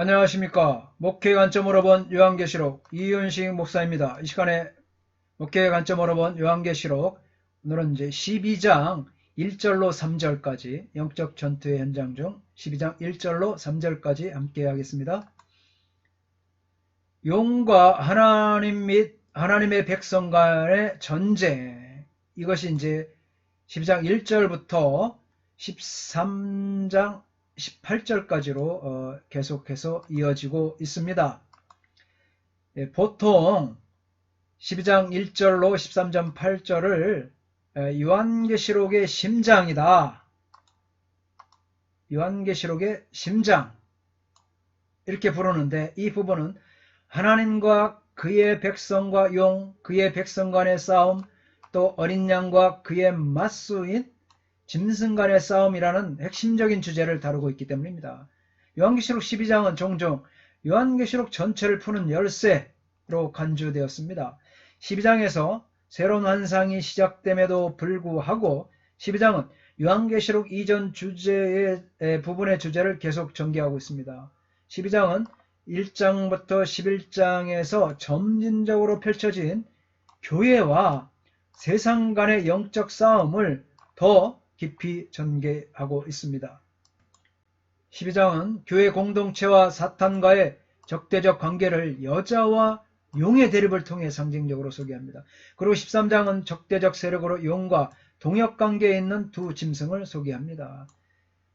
안녕하십니까. 목회의 관점으로 본 요한계시록 이윤식 목사입니다. 이 시간에 목회의 관점으로 본 요한계시록 오늘은 이제 12장 1절로 3절까지 영적 전투의 현장 중 12장 1절로 3절까지 함께 하겠습니다. 용과 하나님 및 하나님의 백성 간의 전쟁, 이것이 이제 12장 1절부터 13장 18절까지로 계속해서 이어지고 있습니다. 보통 12장 1절로 13장 8절을 요한계시록의 심장이다, 요한계시록의 심장, 이렇게 부르는데, 이 부분은 하나님과 그의 백성과 용, 그의 백성 간의 싸움, 또 어린 양과 그의 맞수인 짐승 간의 싸움이라는 핵심적인 주제를 다루고 있기 때문입니다. 요한계시록 12장은 종종 요한계시록 전체를 푸는 열쇠로 간주되었습니다. 12장에서 새로운 환상이 시작됨에도 불구하고 12장은 요한계시록 이전 주제의 부분의 주제를 계속 전개하고 있습니다. 12장은 1장부터 11장에서 점진적으로 펼쳐진 교회와 세상 간의 영적 싸움을 더 깊이 전개하고 있습니다. 12장은 교회 공동체와 사탄과의 적대적 관계를 여자와 용의 대립을 통해 상징적으로 소개합니다. 그리고 13장은 적대적 세력으로 용과 동역관계에 있는 두 짐승을 소개합니다.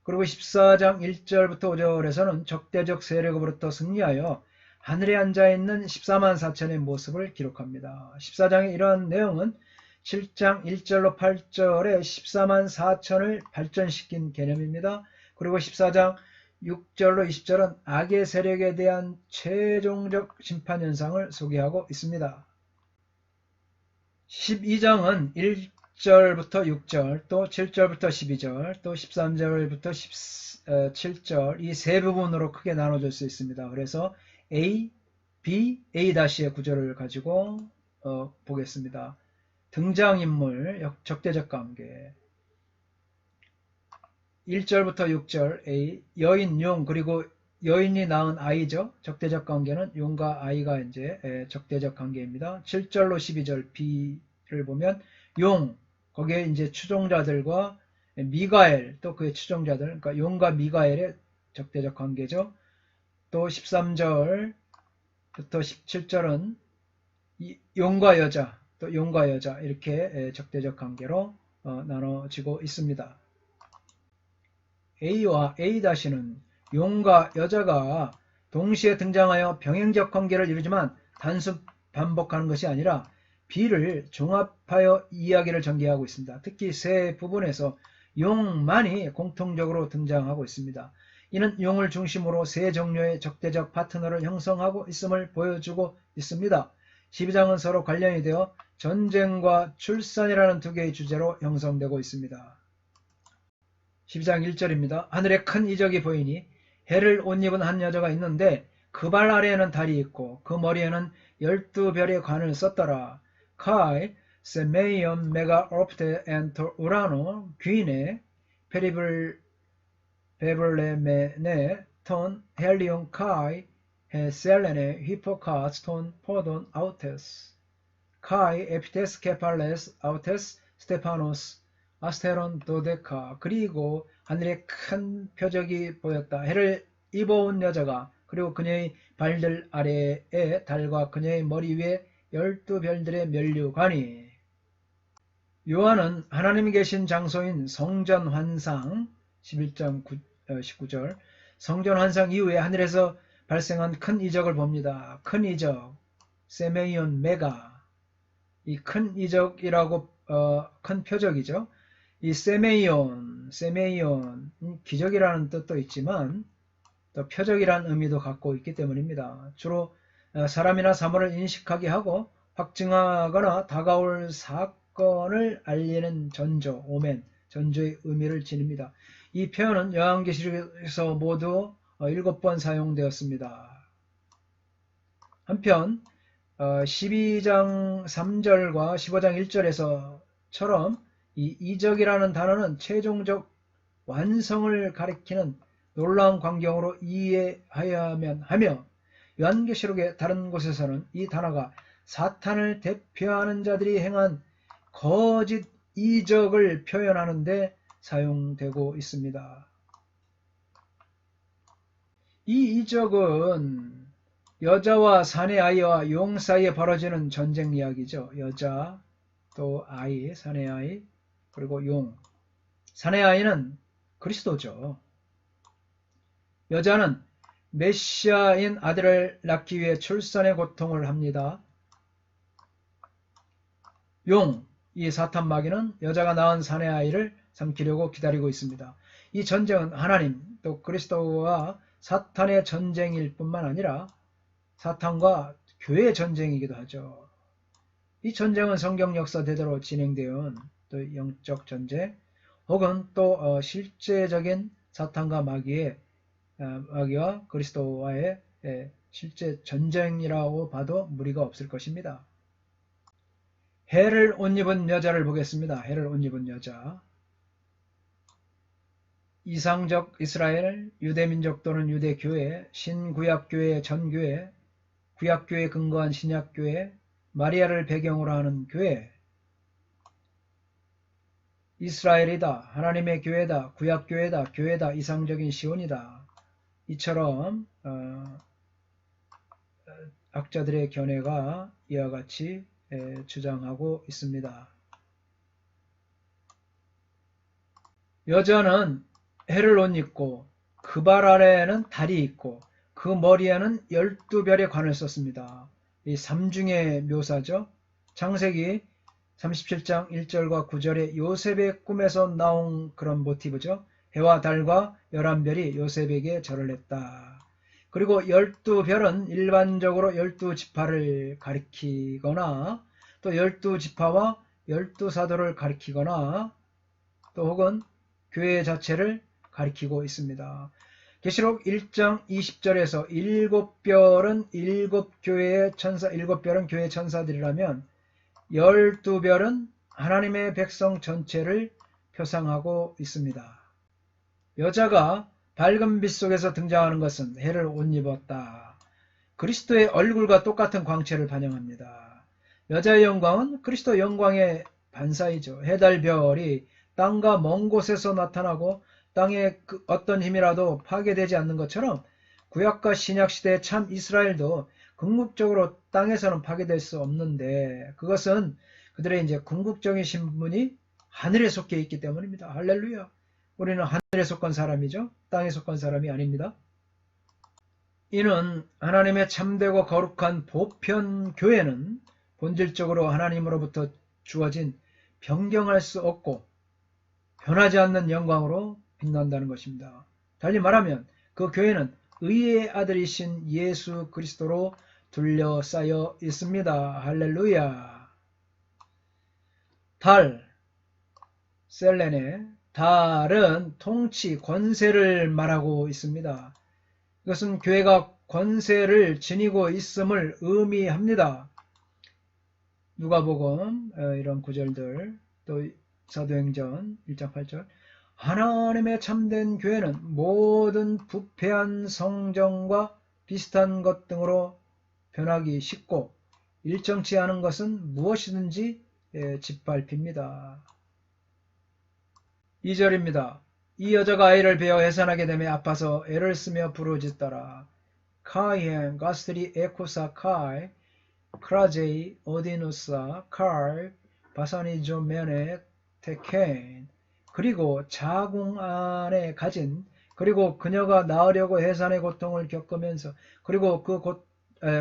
그리고 14장 1절부터 5절에서는 적대적 세력으로부터 승리하여 하늘에 앉아있는 14만 4천의 모습을 기록합니다. 14장의 이러한 내용은 7장 1절로 8절에 14만 4천을 발전시킨 개념입니다. 그리고 14장 6절로 20절은 악의 세력에 대한 최종적 심판 현상을 소개하고 있습니다. 12장은 1절부터 6절, 또 7절부터 12절, 또 13절부터 17절, 이 세 부분으로 크게 나눠질 수 있습니다. 그래서 A, B, A-의 구조를 가지고 보겠습니다. 등장인물, 적대적 관계. 1절부터 6절 A, 여인, 용, 그리고 여인이 낳은 아이죠. 적대적 관계는 용과 아이가 이제 적대적 관계입니다. 7절로 12절 B를 보면 용, 거기에 이제 추종자들과 미가엘, 또 그의 추종자들, 그러니까 용과 미가엘의 적대적 관계죠. 또 13절부터 17절은 용과 여자, 또 용과 여자, 이렇게 적대적 관계로 나눠지고 있습니다. A와 A-는 용과 여자가 동시에 등장하여 병행적 관계를 이루지만 단순 반복하는 것이 아니라 B를 종합하여 이야기를 전개하고 있습니다. 특히 세 부분에서 용만이 공통적으로 등장하고 있습니다. 이는 용을 중심으로 세 종류의 적대적 파트너를 형성하고 있음을 보여주고 있습니다. 12장은 서로 관련이 되어 전쟁과 출산이라는 두 개의 주제로 형성되고 있습니다. 12장 1절입니다. 하늘에 큰 이적이 보이니 해를 옷 입은 한 여자가 있는데 그 발 아래에는 달이 있고 그 머리에는 12별의 관을 썼더라. 카이 세메이온 메가 오프테 엔토 우라노 귀네 베블레메네 톤 헬리온 카이 셀레네 히포카스 톤 포돈 아우테스 카이 에피테스 케팔레스 아우테스 스테파노스 아스테론 도데카. 그리고 하늘에 큰 표적이 보였다. 해를 입어온 여자가, 그리고 그녀의 발들 아래에 달과 그녀의 머리 위에 12별들의 면류관이. 요한은 하나님이 계신 장소인 성전 환상 11장 19절 성전 환상 이후에 하늘에서 발생한 큰 이적을 봅니다. 큰 이적, 세메이온 메가. 이 큰 이적이라고 큰 표적이죠. 이 세메이온, 기적이라는 뜻도 있지만 또 표적이라는 의미도 갖고 있기 때문입니다. 주로 사람이나 사물을 인식하게 하고 확증하거나 다가올 사건을 알리는 전조, 오멘, 전조의 의미를 지닙니다. 이 표현은 요한계시록에서 모두 7번 사용되었습니다. 한편 12장 3절과 15장 1절에서처럼 이 이적이라는 단어는 최종적 완성을 가리키는 놀라운 광경으로 이해하여야만 하며 요한계시록의 다른 곳에서는 이 단어가 사탄을 대표하는 자들이 행한 거짓 이적을 표현하는 데 사용되고 있습니다. 이 이적은 여자와 사내 아이와 용 사이에 벌어지는 전쟁 이야기죠. 여자, 또 아이, 사내 아이, 그리고 용. 사내 아이는 그리스도죠. 여자는 메시아인 아들을 낳기 위해 출산의 고통을 합니다. 용, 이 사탄 마귀는 여자가 낳은 사내 아이를 삼키려고 기다리고 있습니다. 이 전쟁은 하나님, 또 그리스도와 사탄의 전쟁일 뿐만 아니라 사탄과 교회의 전쟁이기도 하죠. 이 전쟁은 성경 역사대로 진행되어 온 또 영적 전쟁 혹은 또 실제적인 사탄과 마귀와 그리스도와의 실제 전쟁이라고 봐도 무리가 없을 것입니다. 해를 옷 입은 여자를 보겠습니다. 해를 옷 입은 여자. 이상적 이스라엘, 유대민족 또는 유대교회, 신구약교회, 전교회, 구약교회에 근거한 신약교회, 마리아를 배경으로 하는 교회, 이스라엘이다, 하나님의 교회다, 구약교회다, 교회다, 이상적인 시온이다. 이처럼 학자들의 견해가 이와 같이 주장하고 있습니다. 여자는 해를 옷 입고 그 발 아래에는 달이 있고 그 머리에는 12별의 관을 썼습니다. 이 삼중의 묘사죠. 창세기 37장 1절과 9절에 요셉의 꿈에서 나온 그런 모티브죠. 해와 달과 11별이 요셉에게 절을 했다. 그리고 12별은 일반적으로 12지파를 가리키거나 또 12지파와 12사도를 가리키거나 또 혹은 교회 자체를 가리키고 있습니다. 계시록 1장 20절에서 7별은 7교회의 천사, 7별은 교회 천사들이라면 12별은 하나님의 백성 전체를 표상하고 있습니다. 여자가 밝은 빛 속에서 등장하는 것은 해를 옷 입었다. 그리스도의 얼굴과 똑같은 광채를 반영합니다. 여자의 영광은 그리스도 영광의 반사이죠. 해달 별이 땅과 먼 곳에서 나타나고 땅의 어떤 힘이라도 파괴되지 않는 것처럼 구약과 신약 시대의 참 이스라엘도 궁극적으로 땅에서는 파괴될 수 없는데 그것은 그들의 이제 궁극적인 신분이 하늘에 속해 있기 때문입니다. 할렐루야. 우리는 하늘에 속한 사람이죠. 땅에 속한 사람이 아닙니다. 이는 하나님의 참되고 거룩한 보편 교회는 본질적으로 하나님으로부터 주어진 변경할 수 없고 변하지 않는 영광으로 빛난다는 것입니다. 달리 말하면 그 교회는 의의 아들이신 예수 그리스도로 둘러싸여 있습니다. 할렐루야. 달, 셀레네, 달은 통치, 권세를 말하고 있습니다. 이것은 교회가 권세를 지니고 있음을 의미합니다. 누가복음 이런 구절들, 또 사도행전 1장 8절 하나님의 참된 교회는 모든 부패한 성정과 비슷한 것 등으로 변하기 쉽고 일정치 않은 것은 무엇이든지 짓밟힙니다. 2절입니다. 이 여자가 아이를 베어 해산하게 되며 아파서 애를 쓰며 부르짖더라. 카이엔 가스트리 에코사 카이 크라제이 오디누사 칼 바사니조면에 테케인 그리고 자궁 안에 가진 그리고 그녀가 낳으려고 해산의 고통을 겪으면서 그리고 그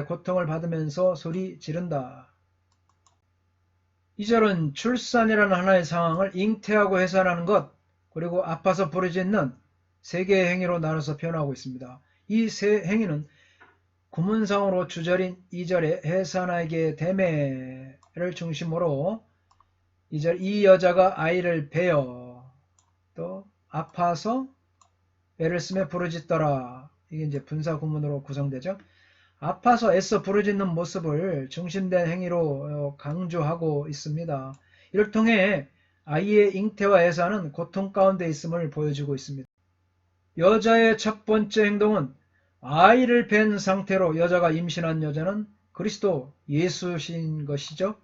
고통을 받으면서 소리 지른다. 2절은 출산이라는 하나의 상황을 잉태하고 해산하는 것 그리고 아파서 부르짖는 세 개의 행위로 나눠서 표현하고 있습니다. 이 세 행위는 구문상으로 주절인 2절의 해산하게 되매를 중심으로 2절 이 여자가 아이를 베어 또 아파서 애를 쓰며 부르짖더라. 이게 이제 분사 구문으로 구성되죠. 아파서 애써 부르짖는 모습을 중심된 행위로 강조하고 있습니다. 이를 통해 아이의 잉태와 해산은 고통 가운데 있음을 보여주고 있습니다. 여자의 첫 번째 행동은 아이를 뵌 상태로 여자가 임신한 여자는 그리스도 예수신 것이죠.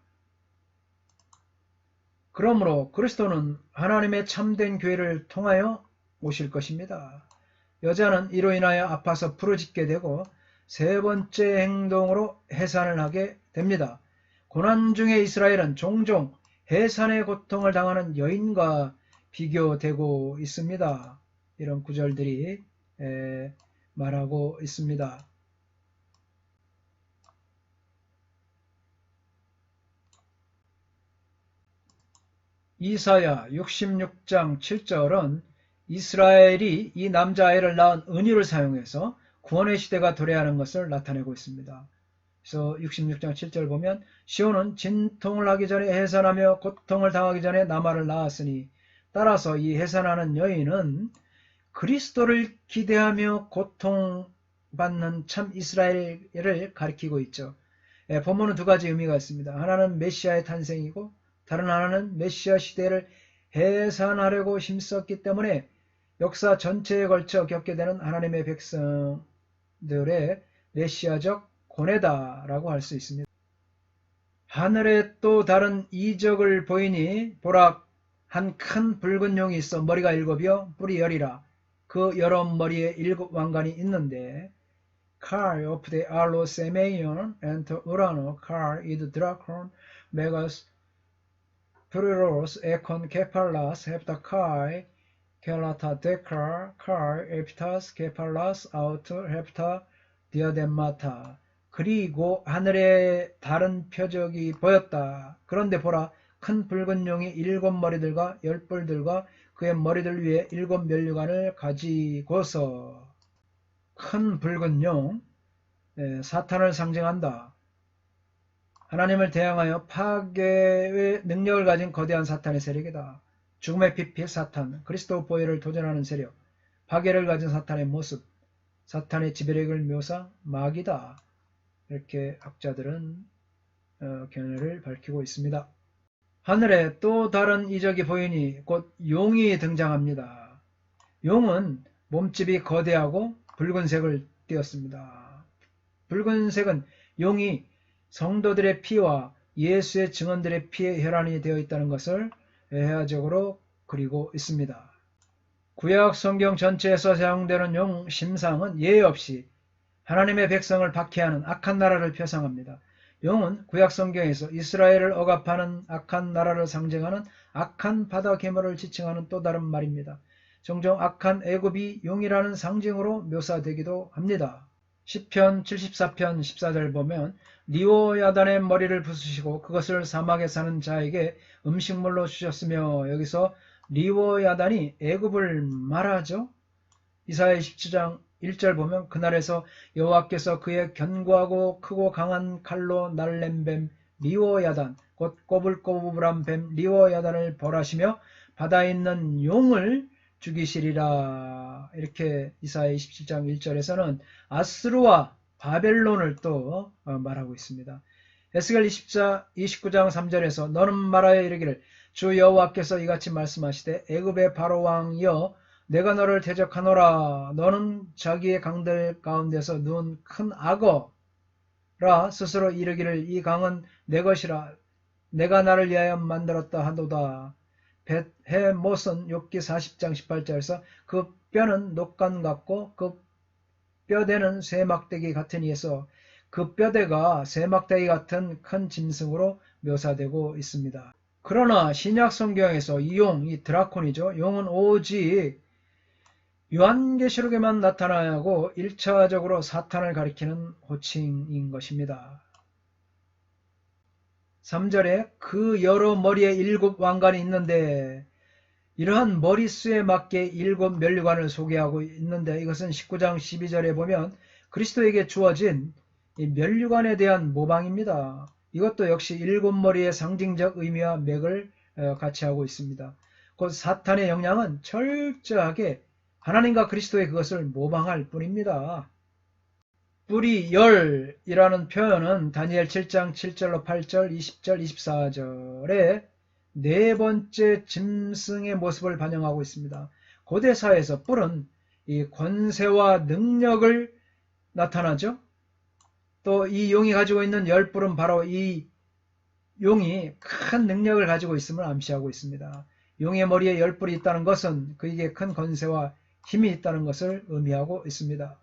그러므로 그리스도는 하나님의 참된 교회를 통하여 오실 것입니다. 여자는 이로 인하여 아파서 부르짖게 되고 세 번째 행동으로 해산을 하게 됩니다. 고난 중에 이스라엘은 종종 해산의 고통을 당하는 여인과 비교되고 있습니다. 이런 구절들이 말하고 있습니다. 이사야 66장 7절은 이스라엘이 이 남자아이를 낳은 은유를 사용해서 구원의 시대가 도래하는 것을 나타내고 있습니다. 그래서 66장 7절 보면 시온은 진통을 하기 전에 해산하며 고통을 당하기 전에 남아를 낳았으니 따라서 이 해산하는 여인은 그리스도를 기대하며 고통받는 참 이스라엘을 가리키고 있죠. 본문은 두 가지 의미가 있습니다. 하나는 메시아의 탄생이고 다른 하나는 메시아 시대를 해산하려고 힘썼기 때문에 역사 전체에 걸쳐 겪게 되는 하나님의 백성들의 메시아적 고뇌다라고 할 수 있습니다. 하늘에 또 다른 이적을 보이니 보라 한 큰 붉은 용이 있어 머리가 7이요 뿔이 10이라 그 여러 머리에 7 왕관이 있는데 Car of the Arlo Semeion and Urano Car id Dracon Megas Puriros Ekon Kephalas Heptakai Kelata Dekar Car Eptas Kephalas Out Hepta Diademata 그리고 하늘에 다른 표적이 보였다. 그런데 보라 큰 붉은 용이 7머리들과 10뿔들과 그의 머리들 위에 7면류관을 가지고서 큰 붉은 용 사탄을 상징한다. 하나님을 대항하여 파괴의 능력을 가진 거대한 사탄의 세력이다. 죽음의 피필 사탄, 그리스도 보혈을 도전하는 세력, 파괴를 가진 사탄의 모습, 사탄의 지배력을 묘사 마귀다. 이렇게 학자들은 견해를 밝히고 있습니다. 하늘에 또 다른 이적이 보이니 곧 용이 등장합니다. 용은 몸집이 거대하고 붉은색을 띠었습니다. 붉은색은 용이 성도들의 피와 예수의 증언들의 피에 혈안이 되어 있다는 것을 회화적으로 그리고 있습니다. 구약 성경 전체에서 사용되는 용 심상은 예외 없이 하나님의 백성을 박해하는 악한 나라를 표상합니다. 용은 구약 성경에서 이스라엘을 억압하는 악한 나라를 상징하는 악한 바다 괴물을 지칭하는 또 다른 말입니다. 종종 악한 애굽이 용이라는 상징으로 묘사되기도 합니다. 시편 74편 14절 보면 리오야단의 머리를 부수시고 그것을 사막에 사는 자에게 음식물로 주셨으며 여기서 리오야단이 애굽을 말하죠. 이사야 27장 1절 보면 그날에서 여호와께서 그의 견고하고 크고 강한 칼로 날랜 뱀 리오야단 곧 꼬불꼬불한 뱀 리오야단을 벌하시며 바다에 있는 용을 죽이시리라. 이렇게 이사야 27장 1절에서는 아스루와 바벨론을 또 말하고 있습니다. 에스겔 29장 3절에서 너는 말하여 이르기를 주 여호와께서 이같이 말씀하시되 애굽의 바로 왕이여 내가 너를 대적하노라. 너는 자기의 강들 가운데서 누운 큰 악어라. 스스로 이르기를 이 강은 내 것이라. 내가 나를 위하여 만들었다 하도다. 벳헤못은 욥기 40장 18절에서 그 뼈는 녹간 같고 그 뼈대는 쇠막대기 같으니에서 그 뼈대가 쇠막대기 같은 큰 짐승으로 묘사되고 있습니다. 그러나 신약 성경에서 이 용, 이 드라콘이죠. 용은 오직 요한계시록에만 나타나고 1차적으로 사탄을 가리키는 호칭인 것입니다. 3절에 그 여러 머리에 7 왕관이 있는데 이러한 머릿수에 맞게 7 면류관을 소개하고 있는데 이것은 19장 12절에 보면 그리스도에게 주어진 이 면류관에 대한 모방입니다. 이것도 역시 7머리의 상징적 의미와 맥을 같이 하고 있습니다. 곧 사탄의 역량은 철저하게 하나님과 그리스도의 그것을 모방할 뿐입니다. 뿔이 10이라는 표현은 다니엘 7장 7절로 8절, 20절, 24절에 네 번째 짐승의 모습을 반영하고 있습니다. 고대 사회에서 뿔은 이 권세와 능력을 나타나죠. 또 이 용이 가지고 있는 열불은 바로 이 용이 큰 능력을 가지고 있음을 암시하고 있습니다. 용의 머리에 열불이 있다는 것은 그에게 큰 권세와 힘이 있다는 것을 의미하고 있습니다.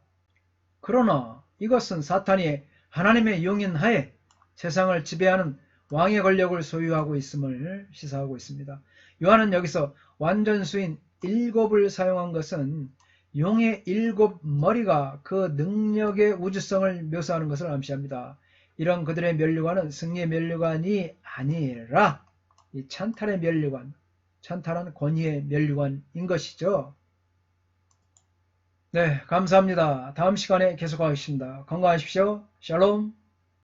그러나 이것은 사탄이 하나님의 용인 하에 세상을 지배하는 왕의 권력을 소유하고 있음을 시사하고 있습니다. 요한은 여기서 완전수인 7을 사용한 것은 용의 7 머리가 그 능력의 우주성을 묘사하는 것을 암시합니다. 이런 그들의 면류관은 승리의 면류관이 아니라 이 찬탈의 면류관, 찬탈한 권위의 면류관인 것이죠. 네, 감사합니다. 다음 시간에 계속하겠습니다. 건강하십시오. 샬롬.